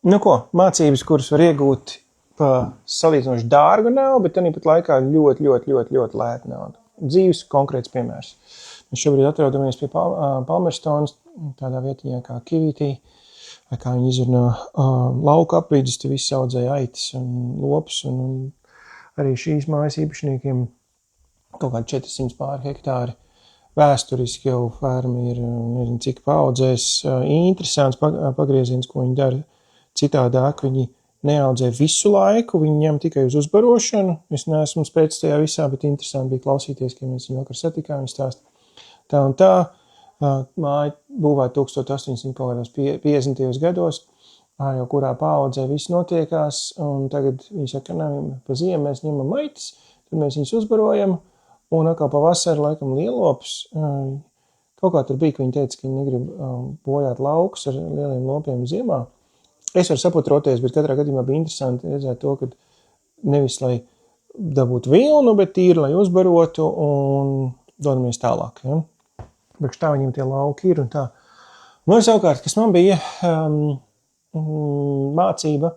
Nu ko, mācības, kuras var iegūt pa salīdzinoši dārgu naudu, bet tāpat laikā ļoti lētu naudu. Dzīves konkrēts piemērs. Mēs šobrīd atrodamies pie Palmerstonas, tādā vietiņā kā Kivītī, vai kā viņi izrunā lauka apvidus, te viss audzēja aitas un lopus, un arī šīs mājas īpašniekiem kaut kādi 400 pāri hektāri. Vēsturiski jau ferma ir, nezinu, cik paudzēs, interesants pagrieziens, ko viņi dara citādāk. Viņi neaudzē visu laiku, viņi ņem tikai uz uzbarošanu. Es neesmu spēc tajā visā, bet interesanti bija klausīties, ka mēs viņu vakar satikām, viņi stāst tā un tā. Māja būvēta 1850. gados, jau kurā paaudzē viss notiekās, un tagad viņi saka, pa ziemu mēs ņemam maitas, tad mēs viņus uzbarojam, un atkal pavasari laikam lielopus. Kaut kā tur bija, ka viņi teica, ka viņi negrib bojāt laukus ar lieliem lopiem ziemā. Es varu saputroties, bet katrā gadījumā bija interesanti redzēt to, ka nevis, lai dabūtu vilnu, bet tīri, lai uzbarotu un dodamies tālāk. Ja? Bet tā viņiem tie lauki ir un tā. Nu, savukārt, kas man bija mācība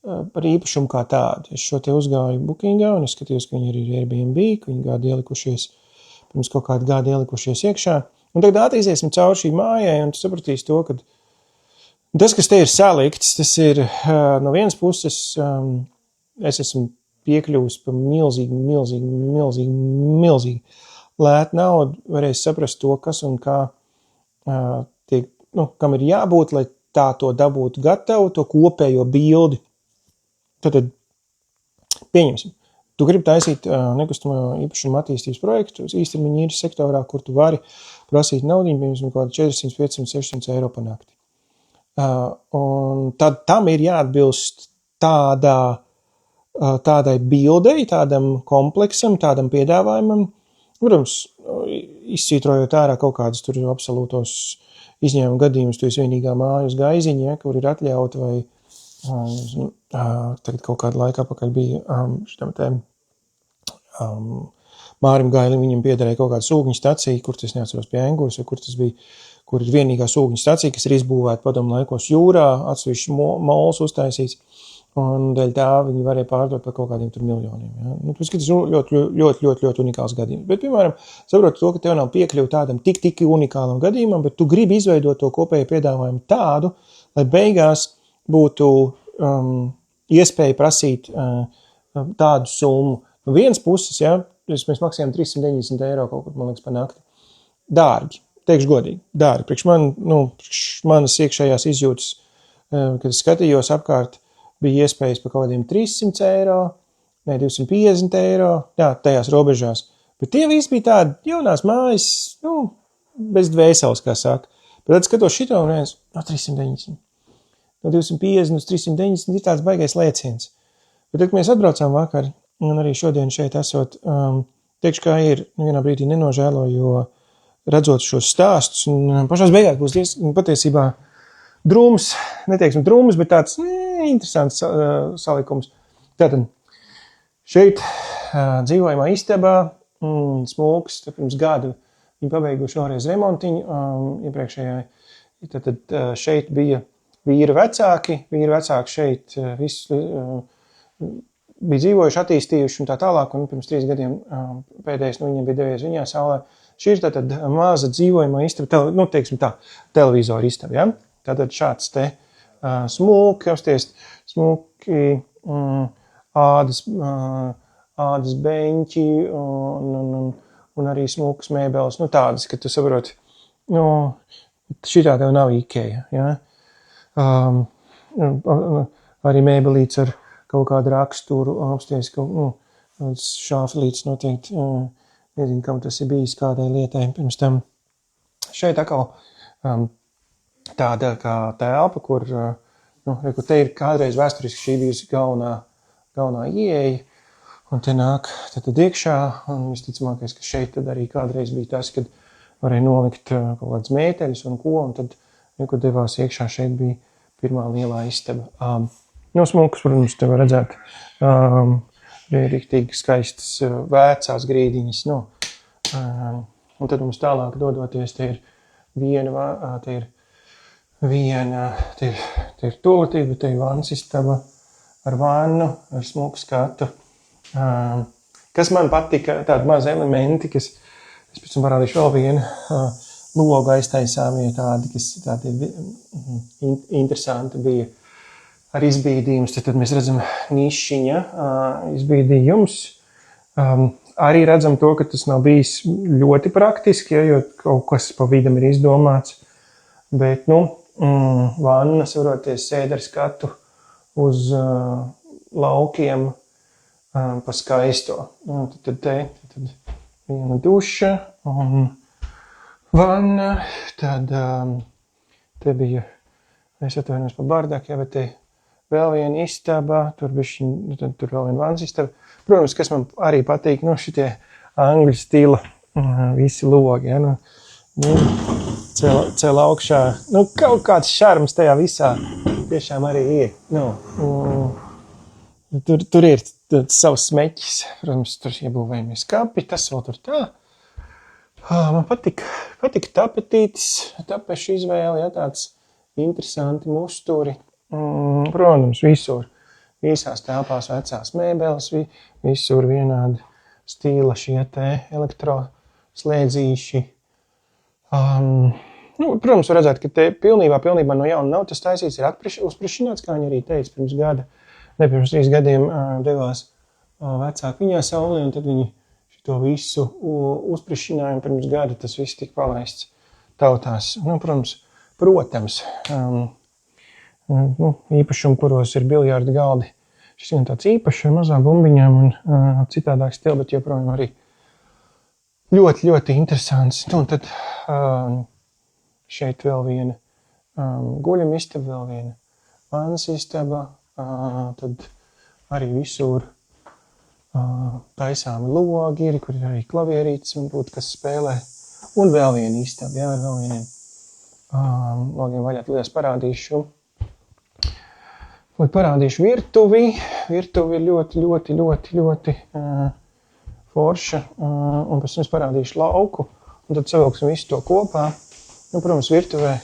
par īpašumu kā tādu. Es šo te uzgāju Bookingā un es skatījos, ka viņi arī ir Airbnb, ka viņi gādi ielikušies, pirms kaut kādu gādi ielikušies iekšā. Un tagad attīstīsim cauri šī mājai un tu sapratīsi to, ka tas, kas te ir salikts, tas ir no vienas puses, es esmu piekļuvis pa milzīgi lēt naudu, varēs saprast to, kas un kā tiek, kam ir jābūt, lai tā to dabūtu gatavu, to kopējo bildi. Tad pieņemsim. Tu gribi taisīt nekustamo īpašumu attīstības projektu īstermiņa īres sektorā, kur tu vari prasīt naudiņu, pieņemsim, kaut 400, 500, 600 eiro pa nakti. Un tad tam ir jāatbilst tādai bildei, tādam kompleksam, tādam piedāvājumam. Protams, izcītrojot ārā kaut kādus tur absolūtos izņēmumu gadījumus, tu esi vienīgā māja uz gaiziņa, ja, kur ir atļauta vai tagad kaut kādu laiku apakaļ bija šitam te Mārim Gailim, viņam piederēja kaut kāda sūgņu stacija, kur tas neatceros pie Engures, vai kur tas bija, kur ir vienīgā sūgņu stacija, kas ir izbūvēta padomu laikos jūrā, atsevišķi mols uztaisīts, un dēļ tā viņi varēja pārdot par kaut kādiem tur miljoniem. Ja? Nu, tas ļoti unikāls gadījums. Bet, piemēram, saprotu to, ka tev nav piekļuva tādam tik unikālam gadījumam, bet tu gribi izveidot to kopējo piedāvājumu tādu, lai beigās būtu iespēja prasīt tādu summu. No vienas puses, ja, mēs maksājam 390 eiro kaut kur, man liekas, pa nakti. Dārgi, teikšu godīgi, dārgi. Priekš manas iekšējās izjūtas, kad es skatījos apkārt, bija iespējas par kaut kādiem 300 eiro, 250 eiro, jā, tajās robežās. Bet tie visi bija tādi jaunās mājas, bez dvēseles, kā saka. Bet tad skatos šito un viens, 390. No 250 uz 390 ir tāds baigais lēciens. Bet tad, kad mēs atbraucām vakar, un arī šodien šeit esot, teikšu, kā ir, vienā brīdī nenožēlo, jo redzot šos stāstus, un pašās beigās būs patiesībā drūms, neteiksim drūms, bet tāds interesants salikums. Tātad šeit dzīvojamā istabā, smūks, pirms gadu viņi pabeiguši vēlreiz remontiņu, iepriekšējai, tad šeit bija vīra vecāki šeit visu bija dzīvojuši, attīstījuši un tā tālāk, un pirms 3 gadiem pēdējais, viņiem bija devies viņā saulē. Šī ir tātad maza dzīvojamā istaba, teiksim tā, televizora istaba, ja? Tātad šāds te smūki, apstiest smūki, ādas beņķi un arī smūkas mēbeles, tādas, ka tu saproti, šitā tev nav Ikea, ja? Arī mēbelīts ar kaut kādu raksturu, apstiest, šāfelīts noteikti, nezinu, kam tas ir bijis kādai lietai pirms tam. Šeit atkal tāda kā telpa, kur, te ir kādreiz vēsturiski šī bijusi galvenā ieeja, un te nāk tad iekšā, un visticamākais, ka šeit tad arī kādreiz bija tas, kad varēja nolikt kaut kādas mēteļus un ko, un tad, kad devās iekšā, šeit bija pirmā lielā istaba. Smūkas, protams, te var redzēt, riktīgi skaistas vecās grīdiņas, un tad mums tālāk dodoties, te ir viena, te ir toaletība, te ir vansistaba ar vannu, ar smuku skatu. Kas man patika, tādi mazi elementi, kas, es pēc tam parādīšu vēl vienu, logu aiztaisām, jo tādi interesanti bija ar izbīdījums. Tad mēs redzam nišiņa izbīdījums. Arī redzam to, ka tas nav bijis ļoti praktiski, jo kaut kas pa vidam ir izdomāts. Bet, vanna, saproties, sēd ar skatu uz laukiem pa skaisto. Tad viena duša un vanna. Tad te bija, es atvainojos par bardāku, bet te vēl viena istaba, tur vēl viena vannas istaba. Protams, kas man arī patīk, šitie angļu stila visi logi, ja, cel augšā. Kaut kāds šarms tajā visā tiešām arī ir. Tur ir savs smeķis, protams, tur iebūvējumi skapi, tas vēl tur tā. Man patīk tapetītis, tapešu izvēle, ja, tāds interesanti musturi. Protams, visās telpās vecās mēbeles, visur vienādi stīla šie te elektroslēdzīši. Protams, var redzēt, ka te pilnībā no jauna nav tas taisīts, ir uzprišināts, kā viņi arī teica pirms 3 gadiem devās vecāki viņā saulē, un tad viņi šito visu uzprišinājumu pirms gada, tas viss tika palaists tautās. Protams, īpašumi, kuros ir biljārda galdi. Šis ir tāds īpašs ar mazām bumbiņām un citādāk stila, bet joprojām arī ļoti, ļoti interesants. Un tad šeit vēl viena guļama istaba, vēl viena vannas istaba, tad arī visur taisāmi logi ir, kur ir arī klavierītes un būtu, kas spēlē. Un vēl viena istaba, jā, ar vēl vieniem logiem vaļā. Liels parādīšu. Parādīšu virtuvi. Virtuvi ir ļoti forša. Un pēc tam es parādīšu lauku. Un tad savilksim visu to kopā. Protams, virtuvē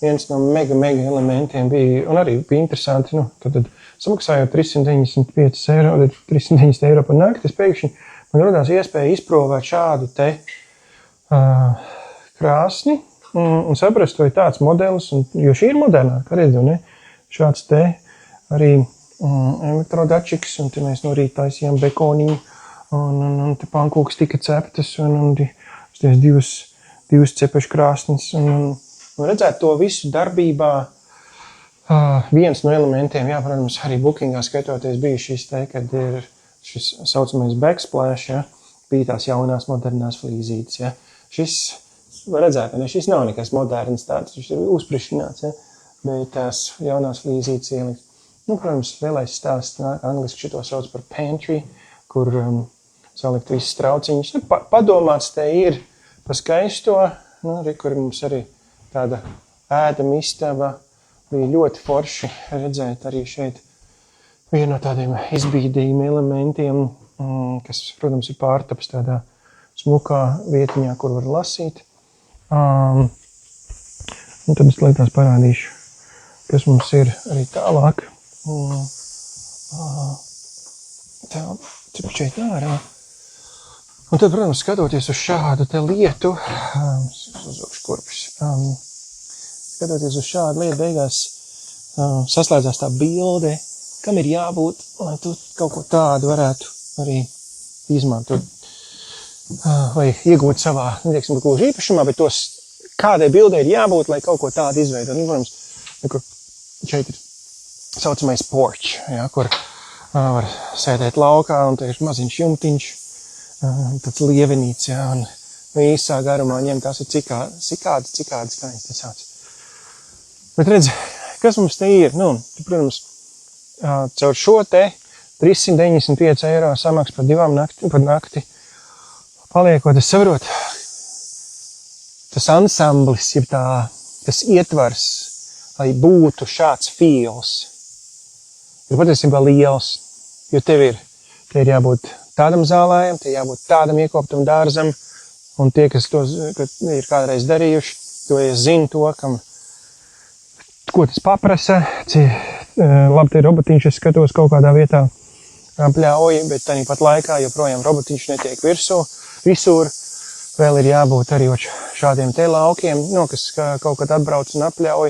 viens no mega elementiem bija, un arī bija interesanti, tad samaksājot 395 eiro par nakti, pēkšņi man rodās iespēja izprovēt šādu te krāsni un saprast, vai tāds modelis, jo šī ir modernāka, redzu, ne? Šāds te arī elektrodačiks, un te mēs no rīta taisījām bekoniņu, un te pankūkas tika ceptas, un divas cepešu krāsnes, un redzēt to visu darbībā. Viens no elementiem, jā, protams, arī bookingā skaitoties bija šis te, kad ir šis saucamais backsplash, ja, bija tās jaunās modernās flīzītes, ja. Šis, var redzēt, ne, šis nav nekas moderns tāds, šis ir uzprišināts, ja, bet tās jaunās flīzītes ielikt. Protams, lielais stāsts, angliski šito sauc par pantry, kur salikt visas trauciņas. Padomāts te ir pa skaisto, kur mums arī tāda ēdama istaba. Bija ļoti forši redzēt arī šeit vienu no tādiem izbīdījuma elementiem, kas, protams, ir pārtaps tādā smukā vietiņā, kur var lasīt. Un tad es laikās parādīšu, kas mums ir arī tālāk. Tā, šeit ārā. Un tad, protams, skatoties uz šādu te lietu, uzvilkšu kurpes, skatoties uz šādu lietu, beigās saslēdzās tā bilde, kam ir jābūt, lai tu kaut ko tādu varētu arī izmantot. Vai iegūt savā, neteiksim, gluži īpašumā, bet tos, kādai bildei ir jābūt, lai kaut ko tādu izveidot. Protams, šeit ir saucamais porch, ja, kur var sēdēt laukā, un te ir maziņš jumtiņš, tāds lievenīts, ja, un īsā garumā ņem, tās ir cikādas, kā viņas te sauc. Bet redz, kas mums te ir? Protams, caur šo te 395 eiro samaks par 2 nakti paliekot, es saprotu, tas ansamblis, jeb tas ietvars, lai būtu šāds feels, ir patiesībā liels, jo te ir jābūt tādam zālājam, te jābūt tādam iekoptam dārzam, un tie, kas to ir kādreiz darījuši, to zina to, kam ko tas paprasa, labi, te robotiņš, es skatos kaut kādā vietā pļauj, bet tāpat laikā joprojām robotiņš netiek visur. Vēl ir jābūt arī šādiem te laukiem, kas kaut kad atbrauc un apļauj.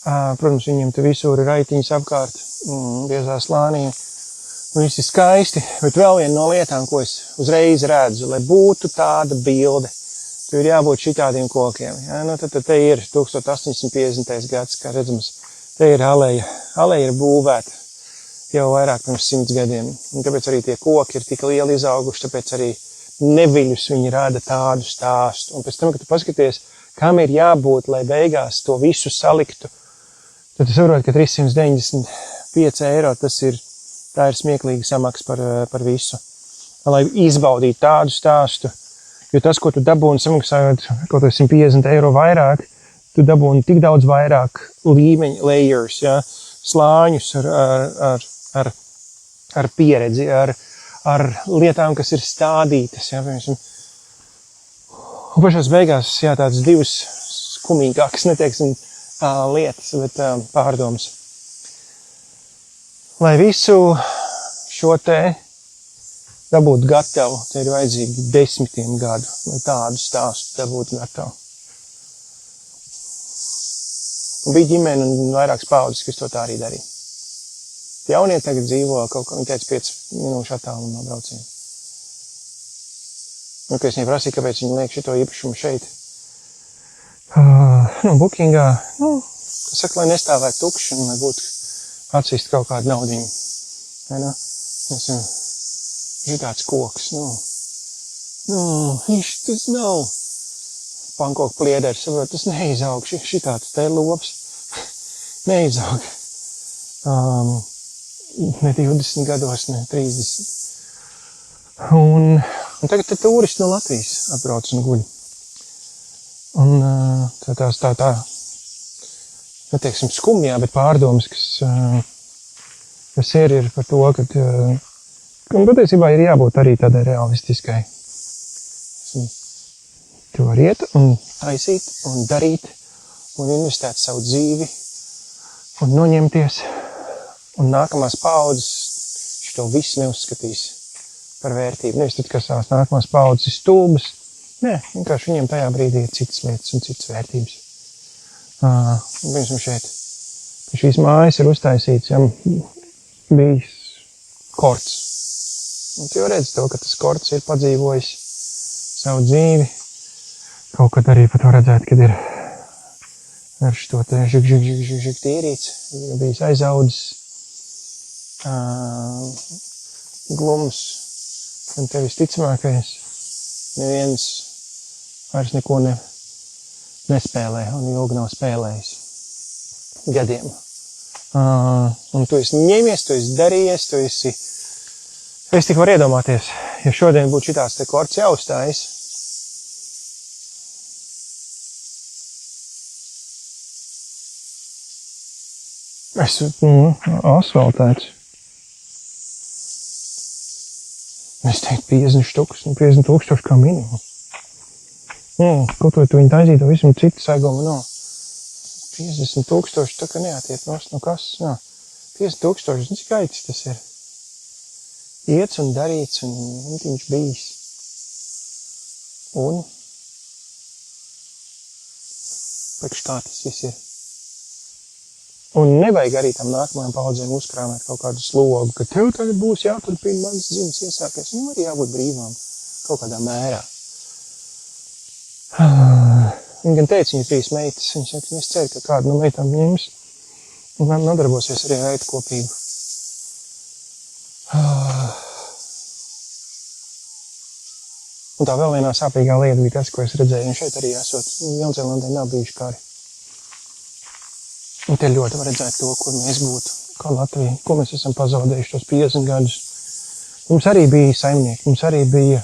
Protams, viņiem te visur ir raitiņas apkārt, biezā slānī. Viss ir skaisti, bet vēl viena no lietām, ko es uzreiz redzu, lai būtu tāda bilde, tu ir jābūt šitādiem kokiem. Ja? Tad te ir 1850. gads, kā redzams, te ir aleja. Aleja ir būvēta jau vairāk pirms 100 gadiem. Un tāpēc arī tie koki ir tik lieli izauguši, tāpēc arī neviļus viņi rada tādu stāstu. Un pēc tam, kad tu paskaties, kam ir jābūt, lai beigās to visu saliktu, tad tu saproti, ka 395 eiro tā ir smieklīga samaksa par visu. Lai izbaudītu tādu stāstu, jo tas, ko tu dabūni samaksājot kaut 150 eiro vairāk, tu dabūni tik daudz vairāk līmeņu, layers, ja, slāņus ar pieredzi, ar lietām, kas ir stādītas. Ja, un pašās beigās, jā, tāds divas skumīgākas, neteiksim, lietas, bet pārdomas. Lai visu šo te dabūt gatavu, te ir vajadzīgi 10 gadu, lai tādu stāstu dabūt gatavu. Un bija ģimene un vairākas paudzes, kas to tā arī darīja. Jaunie tagad dzīvo kaut kā, viņi teica 5 minūšu attālumu no brauciena. Un, ka es viņai prasīju, kāpēc viņi liek šito īpašumu šeit. Bookingā, kas saka, lai nestāvētu tukši un lai būtu atsīst kaut kādu naudiņu. Šitāds koks, tas nav pankoku plieders, tas neizaug, šitāds te lops neizaug. Ne 20 gados, ne 30. Un tagad te turisti no Latvijas atbrauc un guļ. Un tā, neteiksim skumjā, bet pārdomas, kas ir par to, ka patiesībā ir jābūt arī tādai realistiskai. Tu var iet un taisīt un darīt un investēt savu dzīvi un noņemties. Un nākamās paudzes šito visu neuzskatīs par vērtību. Nevis tad, ka savās nākamās paudzes ir stulbas. Nē, vienkārši viņiem tajā brīdī ir citas lietas un citas vērtības. Piemēram šeit. Šīs mājas ir uztaisīts, bijis korts. Un tu jau redzi to, ka tas korts ir padzīvojis savu dzīvi. Kaut kad arī pat var redzēt, kad ir ar šito te žik tīrīts, bijis aizaudzis. Glums, un te visticamākais neviens vairs neko nespēlē un ilgi nav spēlējis gadiem. Un tu esi ņēmies, tu esi darījies, es tik varu iedomāties, ja šodien būtu šitās te korts jāuzstājas. Asfaltēts. Es teiktu 50 štukas, 50 tūkstoši kā minimum. Kaut vai tu viņu taisītu, visam citu saigumu, 50 tūkstoši, tā kā neatiet nost, kas, 50 tūkstoši, cik aitis tas ir. Iets un darīts, un viņš bijis. Un pēc kā tas viss ir. Un nevajag arī tam nākamajām paudzēm uzkrāmēt kaut kādu slogu, ka tev tagad būs jāturpina manas dzīves iesākties. Viņam arī jābūt brīvām kaut kādā mērā. Viņa gan teica, viņa 3 meitas. Viņa saka, es ceru, ka kādu no meitām ņems un nodarbosies arī ar ēdkopību. Un tā vēl vienā sāpīgā lieta bija tas, ko es redzēju. Un šeit arī esot Jaunzēlandē nav bijuši kari. Un te ļoti var redzēt to, kur mēs būtu, kā Latvija, ko mēs esam pazaudējuši tos 50 gadus. Mums arī bija saimnieki, mums arī bija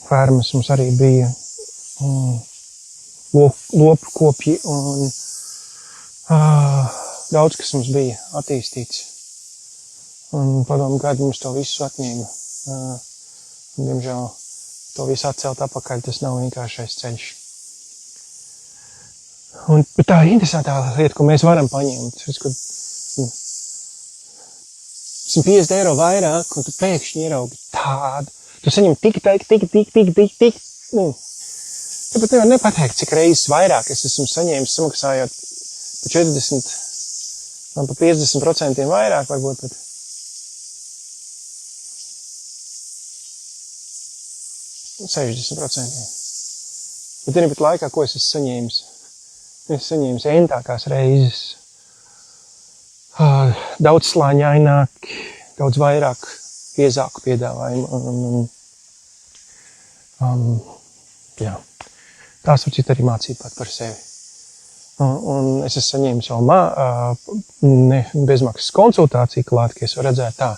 fermas, mums arī bija lopu kopji un daudz, kas mums bija attīstīts. Un padomu gadu mums to visu atņēma. Un, diemžēl, to visu atcelt apakaļ, tas nav vienkāršais ceļš. Bet tā interesantā lieta, ko mēs varam paņemt, kad 150 eiro vairāk, un tu pēkšņi ieraugi tādu. Tu saņem tik. Tāpat nevar nepateikt, cik reizes vairāk es esmu saņēmis, samaksājot pa 40, man pa 50% vairāk, varbūt pat. Un 60%. Bet arī pat laikā, ko es esmu saņēmis? Es saņēmu entākās reizes, daudz slāņaināk, daudz vairāk biezāku piedāvājumu. Jā. Tās var cita arī mācīt pat par sevi. Un es esmu saņēmis vēl bezmaksas konsultāciju klāt, ka es varu redzēt tā.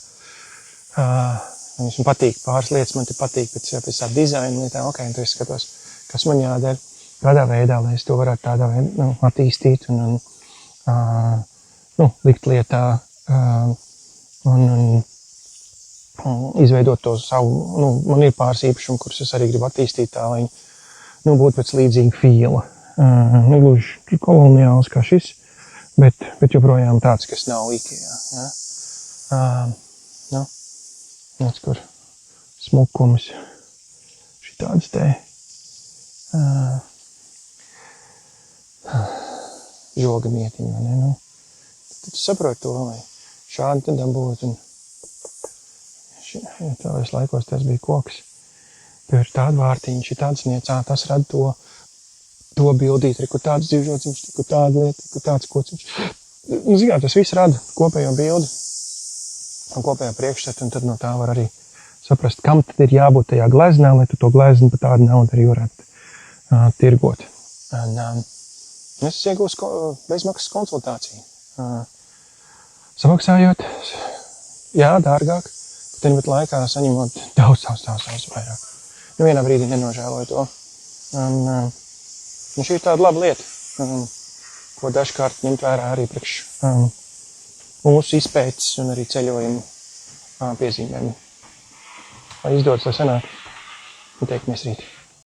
Viņš man patīk, pāris lietas man te patīk pēc tā dizaina lietām. Ok, un tu es skatos, kas man jādara. Kādā veidā, lai es to varētu tādā veidā attīstīt un likt lietā un izveidot to savu, man ir pāris īpašumu, kurus es arī gribu attīstīt tā, lai viņi būtu pēc līdzīga fīla. Negluži koloniāls kā šis, bet joprojām tāds, kas nav IKEA. Ja? Nāc, kur smukums, šitāds te. Žoga mietiņa, ne? Tad tu saproti to, lai šādi tad dabūt. Tālais laikos tas bija koks. Tur ir tāda vārtiņa, šī tāda sniecā, tas rada to bildīt, kur tāds dzīvžociņš, kur tāda lieta, kur tāds kociņš. Zināt, tas viss rada kopējo bildi un kopējo priekšstatu, un tad no tā var arī saprast, kam tad ir jābūt tajā gleznā, lai tu to glezni pa tādu naudu arī varētu tirgot. Es iegūstu bezmaksas konsultāciju. Samaksājot, jā, dārgāk, bet laikā saņemot daudz vairāk. Vienā brīdī nenožēloju to. Un šī ir tāda laba lieta, ko dažkārt ņemt vērā arī priekš mūsu izpētes un arī ceļojumu piezīmēm. Lai izdodas, lai sanāk, un teikt mēs rīt.